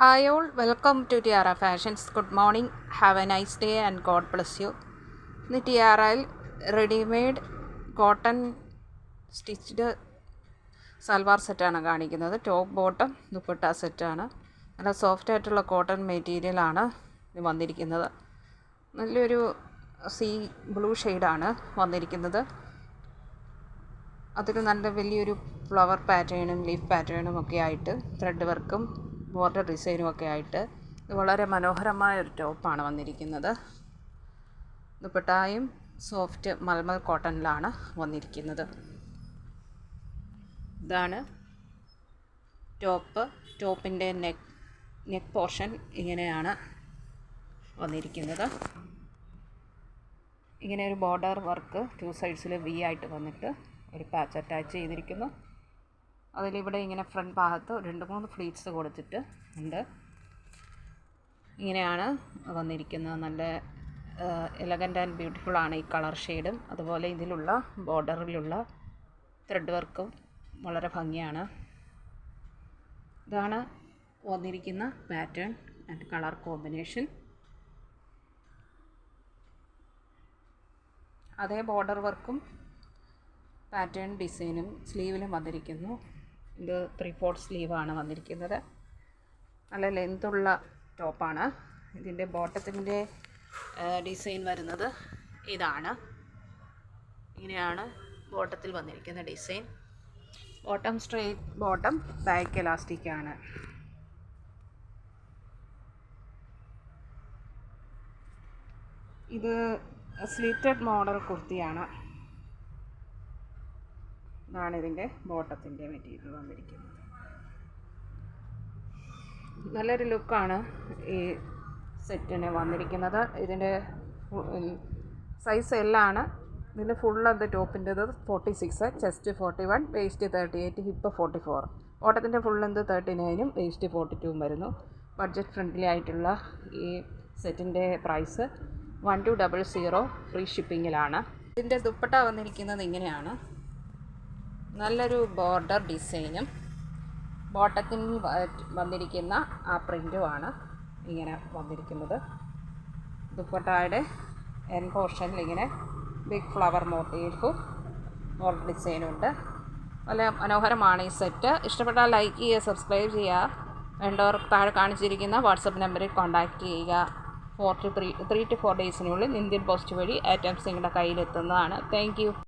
Hi all, welcome to Tiara Fashions. Good morning, have a nice day and God bless you. ഇന്ന് ടിയാറയിൽ readymade cotton stitched salwar സെറ്റാണ് കാണിക്കുന്നത്. Top bottom dupatta സെറ്റാണ്. നല്ല soft ആയിട്ടുള്ള cotton മെറ്റീരിയലാണ് ഇത് വന്നിരിക്കുന്നത്. നല്ലൊരു സീ ബ്ലൂ ഷെയ്ഡാണ് വന്നിരിക്കുന്നത്. അതിൽ നല്ല വലിയൊരു ഫ്ലവർ പാറ്റേണും ലീഫ് പാറ്റേണും ഒക്കെ ആയിട്ട് ത്രെഡ് വർക്കും ബോർഡർ ഡിസൈനും ഒക്കെ ആയിട്ട് ഇത് വളരെ മനോഹരമായ ഒരു ടോപ്പാണ് വന്നിരിക്കുന്നത്. ദുപ്പട്ടായും സോഫ്റ്റ് മൽമൽ കോട്ടണിലാണ് വന്നിരിക്കുന്നത്. ഇതാണ് ടോപ്പിൻ്റെ നെക്ക് പോർഷൻ ഇങ്ങനെയാണ് വന്നിരിക്കുന്നത്. ഇങ്ങനെ ഒരു ബോർഡർ വർക്ക് 2 സൈഡ്സിൽ വി ആയിട്ട് വന്നിട്ട് ഒരു പാച്ച് അറ്റാച്ച് ചെയ്തിരിക്കുന്നു. അതിലിവിടെ ഇങ്ങനെ ഫ്രണ്ട് ഭാഗത്ത് 2-3 ഫ്ലീറ്റ്സ് കൊടുത്തിട്ട് ഉണ്ട്. ഇങ്ങനെയാണ് വന്നിരിക്കുന്നത്. നല്ല എലഗൻ്റ് ആൻഡ് ബ്യൂട്ടിഫുൾ ആണ് ഈ കളർ ഷെയ്ഡും. അതുപോലെ ഇതിലുള്ള ബോർഡറിലുള്ള ത്രെഡ് വർക്കും വളരെ ഭംഗിയാണ്. ഇതാണ് വന്നിരിക്കുന്ന പാറ്റേൺ ആൻഡ് കളർ കോമ്പിനേഷൻ. അതേ ബോർഡർ വർക്കും പാറ്റേൺ ഡിസൈനും സ്ലീവിലും വന്നിരിക്കുന്നു. ഇത് 3/4 സ്ലീവാണ് വന്നിരിക്കുന്നത്. നല്ല ലെങ്തുള്ള ടോപ്പാണ്. ഇതിൻ്റെ ബോട്ടത്തിൻ്റെ ഡിസൈൻ വരുന്നത് ഇതാണ്. ഇങ്ങനെയാണ് ബോട്ടത്തിൽ വന്നിരിക്കുന്ന design. Bottom straight bottom, back എലാസ്റ്റിക്കാണ്. ഇത് സ്ലിറ്റഡ് മോഡൽ കുർത്തിയാണ്. ഇതാണ് ഇതിൻ്റെ ബോട്ടത്തിൻ്റെ മെറ്റീരിയൽ വന്നിരിക്കുന്നത്. നല്ലൊരു ലുക്കാണ് ഈ സെറ്റിന് വന്നിരിക്കുന്നത്. ഇതിൻ്റെ സൈസ് എല്ലാണ്. ഇതിൻ്റെ ഫുൾ അത് ടോപ്പിൻ്റെത് 46, ചെസ്റ്റ് 41, വേസ്റ്റ് 38, ഹിപ്പ് 44. ബോട്ടത്തിൻ്റെ ഫുൾ ലെന്ത് 39ഉം വേസ്റ്റ് 42ഉം വരുന്നു. ബഡ്ജറ്റ് ഫ്രണ്ട്ലി ആയിട്ടുള്ള ഈ സെറ്റിൻ്റെ പ്രൈസ് 1200 ഫ്രീ ഷിപ്പിങ്ങിലാണ്. ഇതിൻ്റെ ദുപ്പട്ട വന്നിരിക്കുന്നത് ഇങ്ങനെയാണ്. നല്ലൊരു ബോർഡർ ഡിസൈനും ബോട്ടത്തിൽ വന്നിരിക്കുന്ന ആ പ്രിൻറ്റുമാണ് ഇങ്ങനെ വന്നിരിക്കുന്നത്. ദുപ്പട്ടയുടെ എൻ പോർഷനിൽ ഇങ്ങനെ ബിഗ് ഫ്ലവർ മോട്ടീഫും ബോർഡർ ഡിസൈനും ഉണ്ട്. വളരെ മനോഹരമാണ് ഈ സെറ്റ്. ഇഷ്ടപ്പെട്ടാൽ ലൈക്ക് ചെയ്യുക, സബ്സ്ക്രൈബ് ചെയ്യുക. വേണ്ടവർ താഴെ കാണിച്ചിരിക്കുന്ന വാട്സപ്പ് നമ്പറിൽ കോൺടാക്റ്റ് ചെയ്യുക. 3 to 4 ഡേയ്സിനുള്ളിൽ ഇന്ത്യൻ പോസ്റ്റ് വഴി ഐറ്റംസ് നിങ്ങളുടെ കയ്യിലെത്തുന്നതാണ്. Thank you.